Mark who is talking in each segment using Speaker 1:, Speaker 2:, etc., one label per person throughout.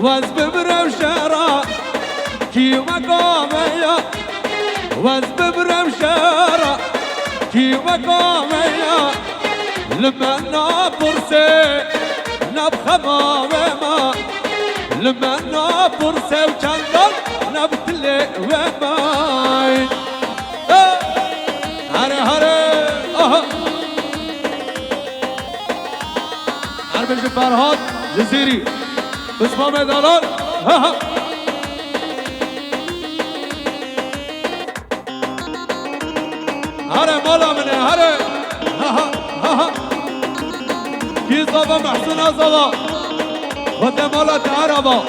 Speaker 1: وز ببرم شرا کی مقامیا وز ببرم شرا کی مقامیا لما برسه نبخمام ما لما برسه وچندان نبتله و ماین هره هره عربش فرهاد جزیری اسمام دلال هره مالا منه هره کی زبا محسن زبا خود مالا تعربا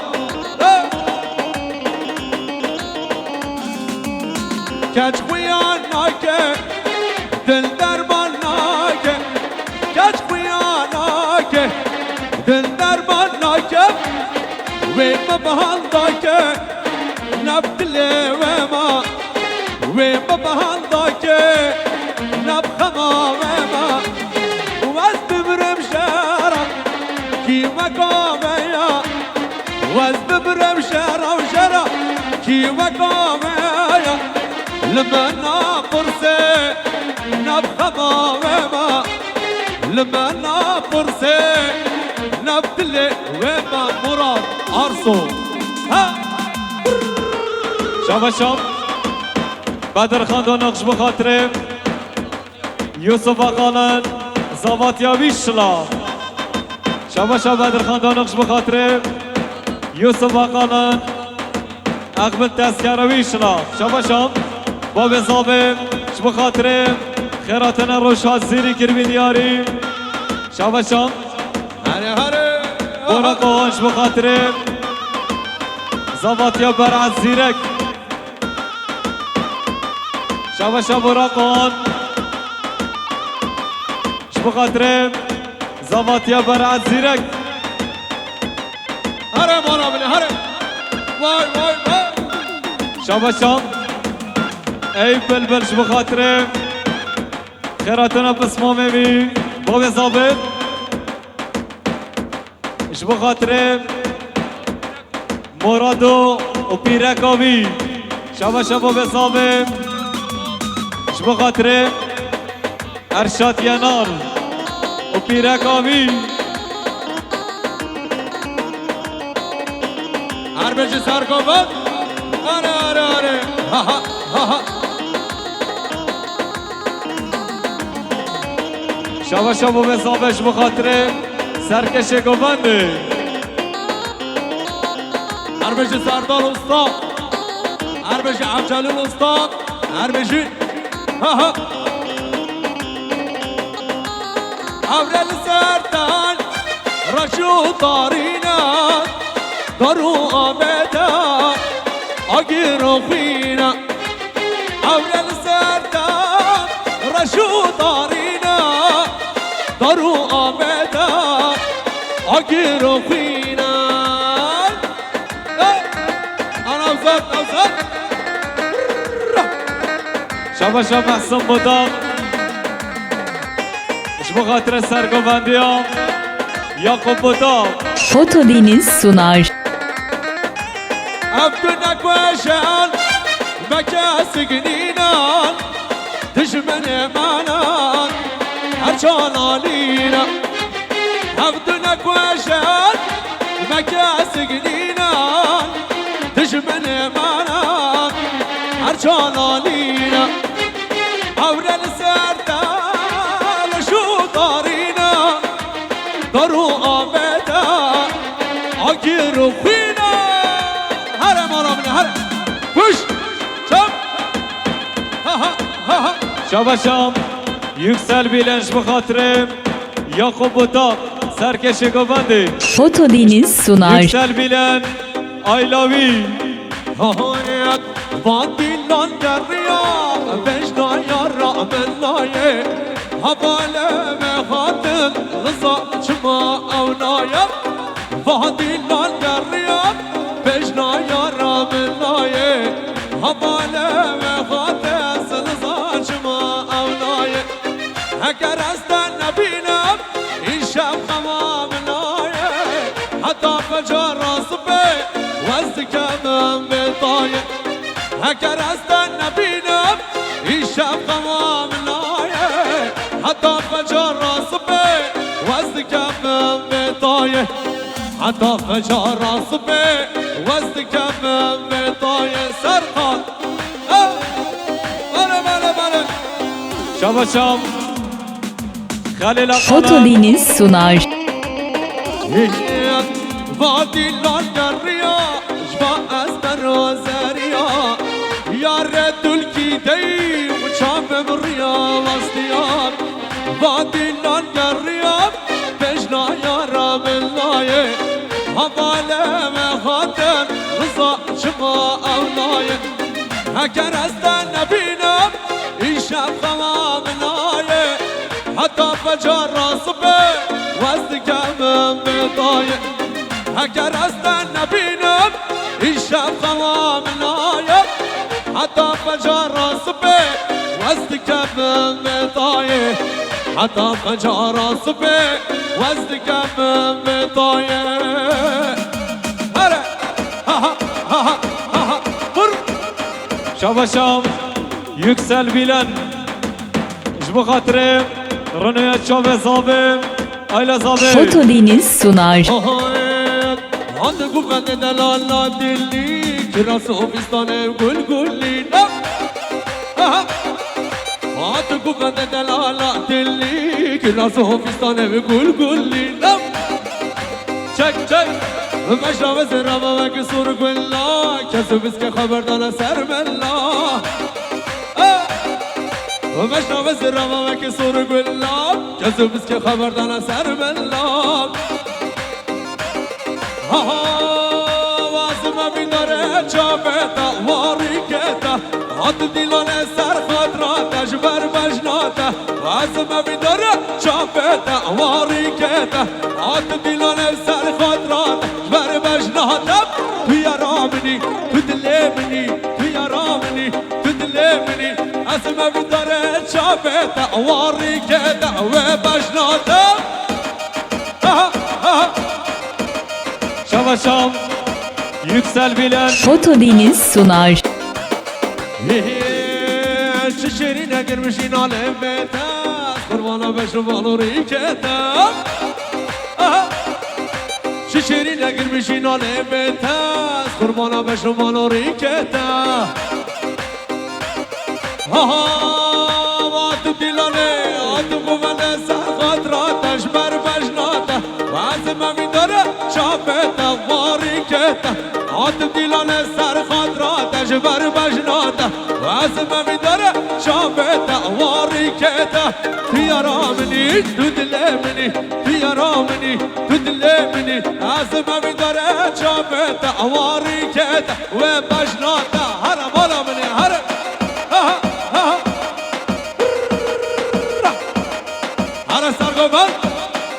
Speaker 1: کچ خویان ناکه دل درمان ناکه کچ خویان ناکه دل درمان ناکه وی مبهان داکه نبتله و ما وی مبهان داکه نبخما و ما وز ببرم شرا کی مقامه یا وز ببرم شرا و شرا کی مقامه یا لما نابرسه نبخما و ما لما نابرسه نبتله و ما مراد عرصو
Speaker 2: شام بدر خاندان نقش بخاطره یوسف اقالن زوات یاویشلا شام بدر خاندان نقش بخاطره یوسف اقالن اقبل تذکرویشلا شام باب زابه بخاطره خیراتنا روشات زیری کربین یاری شام
Speaker 1: هره هره
Speaker 2: برا قوانش بخاطره زوات یا برعت زیرک شام برا قوان بخاطره زوات یا برعت زیرک
Speaker 1: هره مانا بله هره وای وای وای
Speaker 2: شام ای بلبلش بخاطره خیراتنا بسمامه بی باب زابط اش بخاطره مرادو و پیرکاوی شبا باب زابط اش بخاطره ارشاد ینار و پیرکاوی
Speaker 1: هر بچه سرکابت آره آره آره ها ها ها ها
Speaker 2: شبا به حسابش بخاطره سرکش گوونده
Speaker 1: هر بچه سردار استاد هر بچه عبجلیل استاد هر بچه ها ها اورل سردان رشو دارینا دارو آمده آگیر خوینا اورل سردان رشو دارینا دارو آمده آگیر خوینا انا اوزد
Speaker 2: شبا محسن بودم اش بخاطر سرگوندی ها یاقوب بودم
Speaker 3: Foto Deniz sunar.
Speaker 1: أبدنا كواشان مكاس قنينان تشمن مانان هرشان علينا أبدنا كواشان مكاس قنينان تشمن مانان هرشان علينا أورا السردان شو طارينا دارو آمدا آگیر خوینا هره مالا منه هره خوش
Speaker 2: شام yüksel bilenç بخاطره یاقوب بودم سرکش گوونده
Speaker 3: Foto Deniz sunar.
Speaker 2: yüksel bilen aylavi
Speaker 1: هايت فانديلان دريا بجدا يا رامن نايه هباله مخاطر غزا چما او نايه فانديلان دريا بجدا يا رامن نايه هباله مخاطر غزا چما او نايه هكر استنى بينا إن شاف خمام نايه حتى فجر صبي وازدكام بطاية هكر استنى بينام يشاف غمام لايه حتى فجر صبي وازدكام بطاية حتى فجر صبي وازدكام بطاية سرقان بله
Speaker 2: Şabaşam Halil
Speaker 3: Foto
Speaker 2: Akalan
Speaker 3: Deniz sunar.
Speaker 1: وادي الريا جبا اسبر وزريا يا رد الكيدي وشام بالريا واستيار وادي الريا بجنا يا رب الله هواله ما خاطر رضا شما اولاي هكر استنى بينا يشاف غمام نايه حتى فجر صبي واستقام بطاية هكر استنى بينام يشاف غمام نايه حتى فجر صبي واستقام بطاية حتى فجر صبي واستقام بطاية هلا ها ها ها ها ها بر
Speaker 2: Şabaşam Yüksel Bilen Jbu Khatrim Rınuya Çove Zabim Ayla Zabim
Speaker 3: Foto Deniz sunar.
Speaker 1: هاد گوگند دلالا دلی کرا صوفستان گل گلی هاد گوگند دلالا دلی کرا صوفستان گل گلی
Speaker 2: Çek çek
Speaker 1: مشرب زرابا و کسور گلا کسو بس که خبردان سر ملا مشرب زرابا و کسور گلا کسو بس که خبردان سر ملا واسم بیداره چاپتا واری کتا هات دیلانه سر خاطراتا جبر بجناتا واسم بیداره چاپتا واری کتا هات دیلانه سر خاطراتا جبر بجناتا تو یارامنی تو دلمنی تو یارامنی تو دلمنی واسم بیداره چاپتا واری کتا و بجناتا
Speaker 2: Şabaşam Yüksel Bilen
Speaker 3: Foto Deniz sunar.
Speaker 1: ششرينا قرمشين على بيتا قربانا بشربان وريكتا ششرينا قرمشين على بيتا قربانا بشربان وريكتا واتو دلاني واتو قوانا سخاطرات اشبر بجناتا وعزم من داره شابتا واريكتا واتو دلاني سخاطرات اشبر بجناتا وعزم من داره شابتا واريكتا تيارامني تدلمني تيارامني تدلمني عزم من داره شابتا واريكتا وبجناتا هرم ولا مني هرم هرم سرقوبان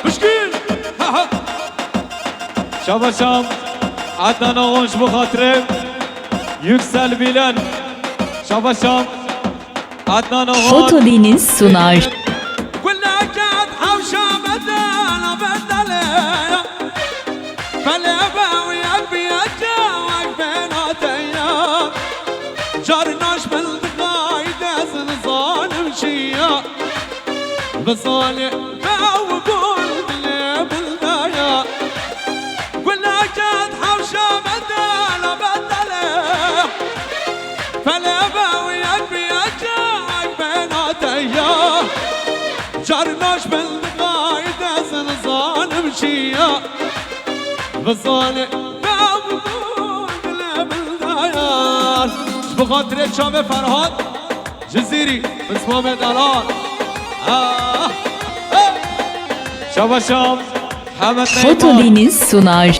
Speaker 1: مشكل
Speaker 2: Şabaşam Adnan Ağon Jbu Khatrim Yüksel Bilen Şabaşam Adnan Ağon
Speaker 3: Foto Deniz sunar.
Speaker 1: كلها كانت حوشة بدل بدل فلا باوي قلبي اتجاوك بينات ايام جارناش بالدقايد ازن ظالم شيا بصالح باو قول لي بالدايا كلها كانت حوشة بدل بدل فلا باوي قلبي اتجاوك بينات ايام جارناش بالقايد ازن ظالم شيا بصالح بابو بلا بالدايار بخاطر شام فرهاد جزيري باسمه دلال
Speaker 2: Şabaşam Hamad
Speaker 3: Foto
Speaker 2: Neyman
Speaker 3: Deniz sunar.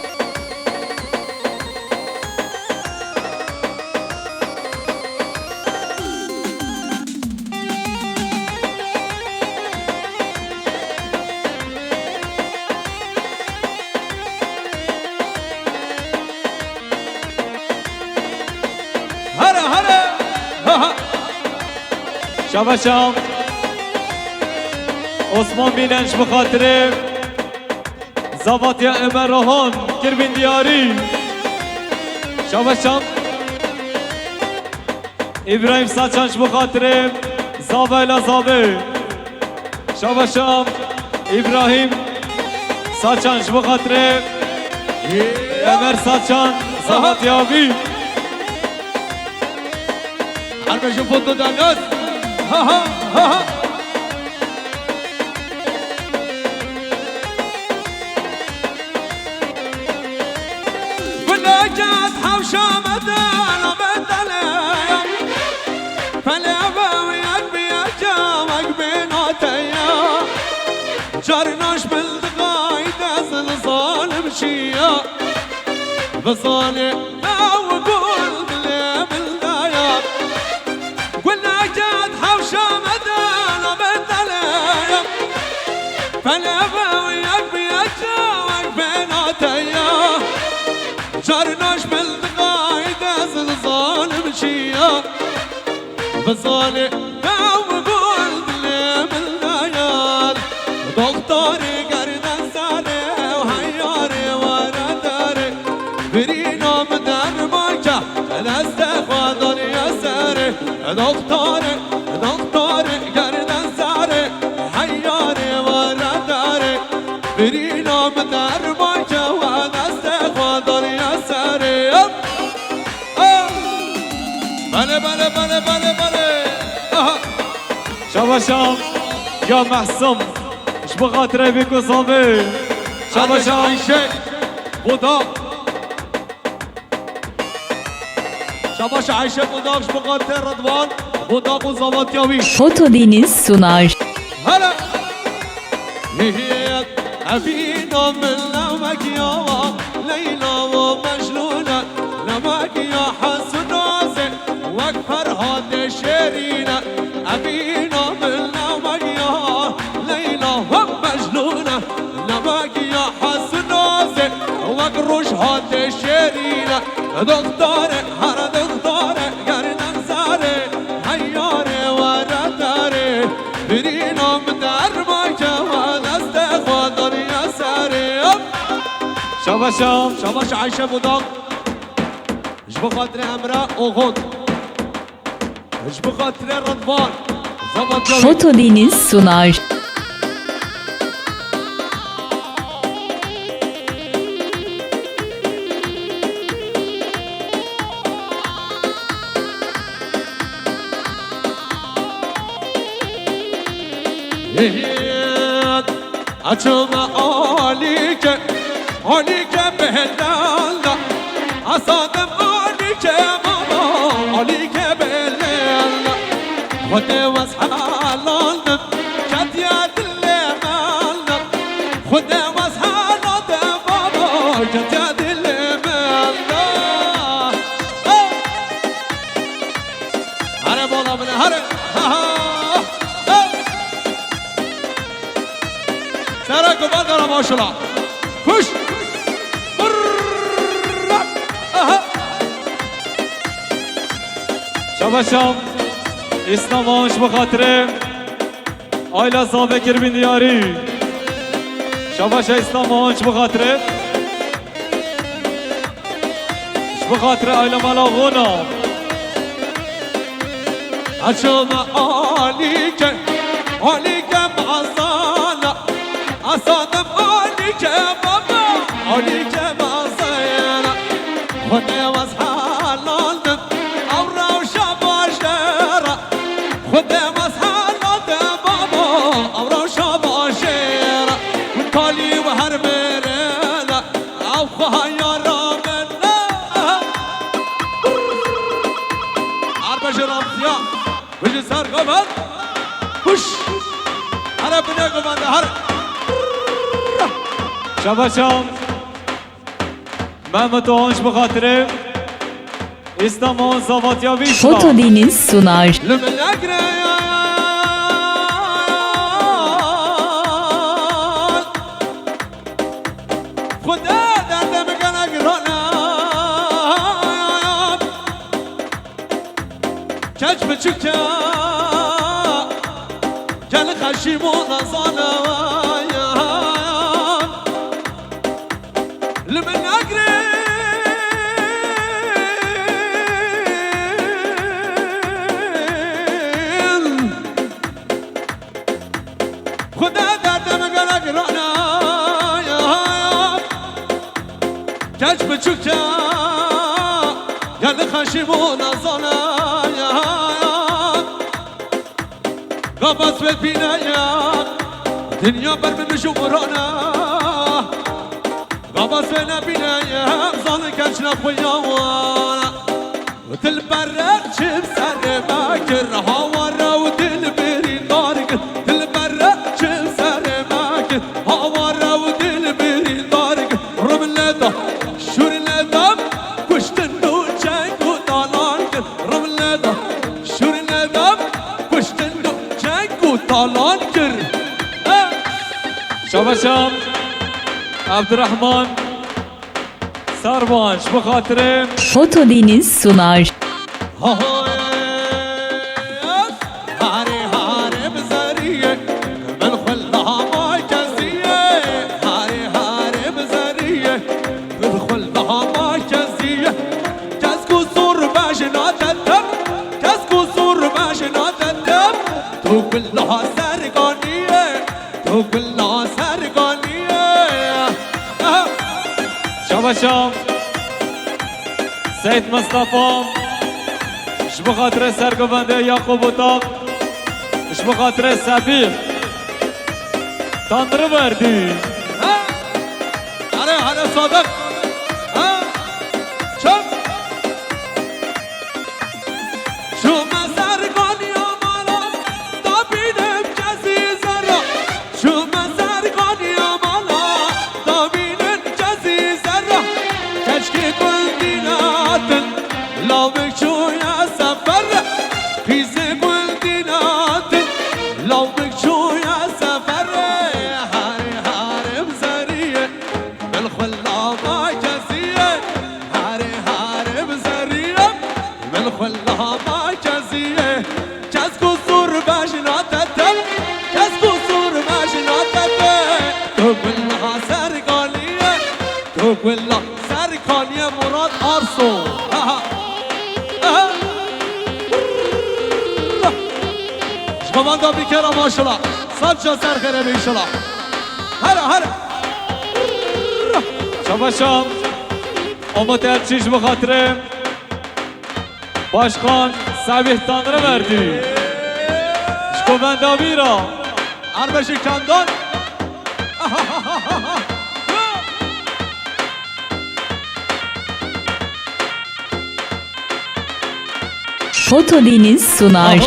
Speaker 1: هره هره
Speaker 2: Şabaşam Osman Bilen Jbu Khatrim زاواتیا امر روحان کربین دیاری شاباشم ابراهیم ساچانش بخاطره زاویلا زاوی شاباشم ابراهیم ساچانش بخاطره امر ساچان زاواتیابی
Speaker 1: هربش فوتو دانیاز ها ها ها ها ولجات حوشة مدانا بدليا فلعبا وياك بيا جامك بيناتيا جارناش بالدقايد زلزال بشيا بصالي او قول بلي بالدايا ولجات حوشة مدانا بدليا فلعبا وياك بيا جامك بيناتيا جارناش بالدقايد زلزال بشيا بصالي او قول بلي بالدايا دكتوري قردن ساري وحياري ورا داري برينا مدر باكا الاستخوادر يا ساري دكتوري قردن ساري وحياري ورا داري برينا مدر باكا والاستخوادر يا ساري بله بله بله بله بله
Speaker 2: شاباشم یا محسوم اش بخاطره بیکو زاوی
Speaker 1: شاباش
Speaker 2: شاباشم
Speaker 1: عایشه بودا شاباش عایشه بوداش بخاطر رضوان بودا و زاواتیاوی
Speaker 3: Foto Deniz sunar.
Speaker 1: هلا هي أبينا من لمك يا ليلى ومجنونة لمك يا حسنازة واكفر هذا شيرينة أبينا من لمك يا ليلى ومجنونة لمك يا حسنازة واكروش هذا شيرينة دكتورة هر دكتورة قرنن زاري هياري ورا داري برينا مدر باكا والاستخوادر يا ساري
Speaker 2: شاباشم
Speaker 1: شاباش عايشة بوداق اش بخاطر امرا اوغود اش بخاطر رضوان زبط جوي
Speaker 3: Foto Deniz sunar.
Speaker 1: açılma alike behellalla asadım alike baba alike behellalla خده وز حلالم کتیا دل مالم خده وز حلالم بابا کتیا دل مالم هره بالا بله هره سرک و بند دارم ماشالله خوش
Speaker 2: شاباشم اسلام آنش بخاطره آیلا زاوی کربین دیاری شاباش اسلام آنش بخاطره اش بخاطره آیلا ملاغونا
Speaker 1: açılma alike mazana asadım alike baba alike mazana خده وز حلالم avra şabaşera خده وز حلالم baba avra şabaşera tali ve her merena av khayara menna arbaş ramziya Bizi sar kapat Huş Hara bine kumanda har
Speaker 2: شاباشم محمد آنش بخاطره اسلام آن زاواتیا ویشلا
Speaker 3: Foto Deniz sunar.
Speaker 1: Lümelek reyan Khuda derdem kana girona Keç biçikça Gel خشیم و نزانم خدا دردم گلک رانا کج بچوکا گل خشیمون ازانا قفص ببینه دنیا بر من بشو قرانا قفص ببینه زان کج نخویاوانا و دل برد چم سر مکر هاوارا و دل برین دارگ دل برد چم سر مکر هاوارا و دل برین دارگ رم لدا شور لدام کشتن دو چنگ و دالان کن رم لدا شور لدام کشتن دو چنگ و دالان کن
Speaker 2: شابشم عبدالرحمن سروانش به خاطر
Speaker 3: Fotodeniz sunar.
Speaker 1: هاري هاري بزرية من خلها ما كزية هاري هاري بزرية من خلها ما كزية كسكو صور باجنا تدم كسكو صور باجنا تدم تو كلها سرقانية تو كلها سرقانية
Speaker 2: شابشم سید مصطفی اش به خاطر سرگوونده یعقوب اتاق اش به خاطر سبیل تندر بردی
Speaker 1: هره صادق چم شو مزرگانی آمالا تا بینم کسی زرا شو مزرگانی آمالا تا بینم کسی زرا کشکی گلدیناتن لاوک چویا سفر خیز گلدیناتن لاوک چویا سفر هاری هارم زریه بالخلا ما کزیه هاری هارم زریه بالخلا ما کزیه کسکو سور بجناتتم کسکو سور بجناتتم تو کلها سرگانیه تو کلها سرگانیه مراد آرسو شکمان بیکرا ماشالله سب جا سر خیره بیشالله هره
Speaker 2: شابشم امت الچیش به خاطر باشخان سبیه تندر بردی شکوونده بیرا
Speaker 1: اربشی کندان
Speaker 3: Fotodeniz sunar.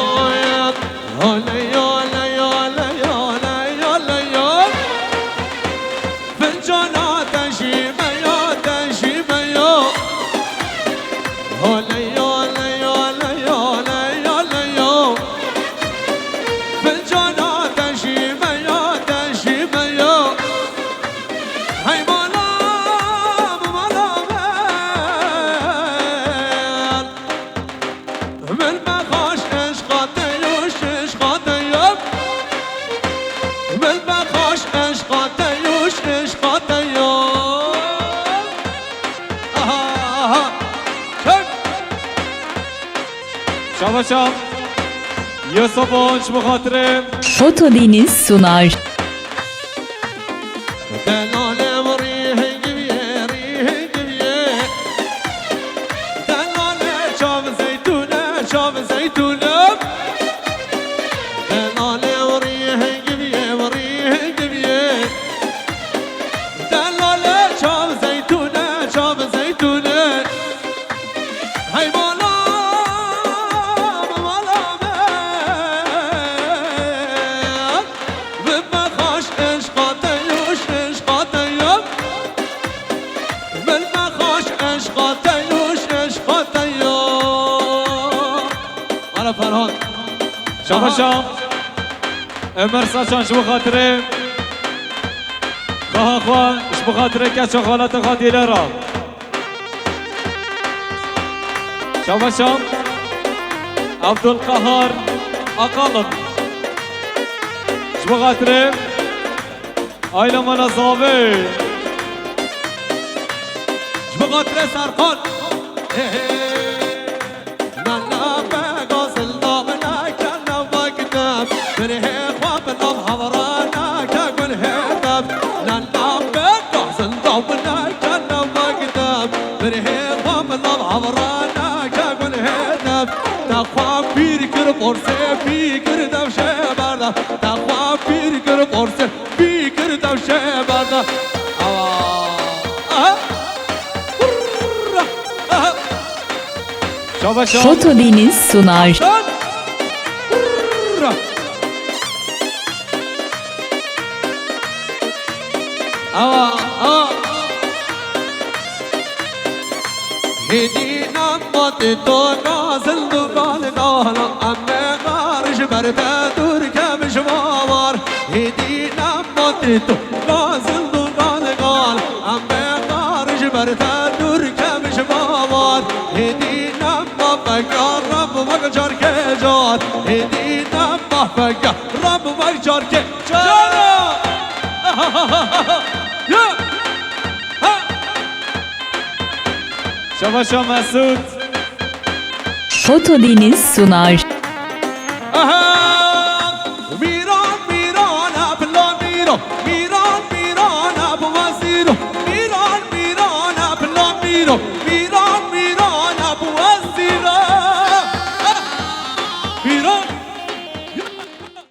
Speaker 2: شابشم یوسف آنچ به خاطر
Speaker 3: Fotodeniz sunar.
Speaker 1: دلالم ريح قبيه ريح قبيه دلالة شاف زيتونة شاف زيتونة دلالم ريح قبيه وريح قبيه دلالة شاف زيتونة شاف زيتونة هاي مولا مولا بما خاش عشقاتي وش عشقاتي بما خاش عشقاتي وش عشقاتي على فرهاد
Speaker 2: شابشم امر ساچانش به خاطر خواه خواه اش به خاطر کچه خالت خاطیره را شابشم عبدالقهار اقالم اش به خاطر آیل منصابه
Speaker 1: بقدر سرخان نانا بغاز اللام لكن وقتم بره خواب اللام حضرانا قرصه فکر دوشه برده تقوا فکر قرصه فکر دوشه برده
Speaker 2: شاباش
Speaker 3: Foto Deniz sunar.
Speaker 1: هدي نمت تو نازل دقال قالا أمي قارش برتا تركة مشوار هدي نمت تو نازل دقال قال أمي قارش برتا تركة مشوار هدي نمت فكر رب مقجر كجار هدي نمت فكر رب مقجر كجار
Speaker 2: شاباش مسعود
Speaker 3: Foto Deniz sunar.
Speaker 1: Aha!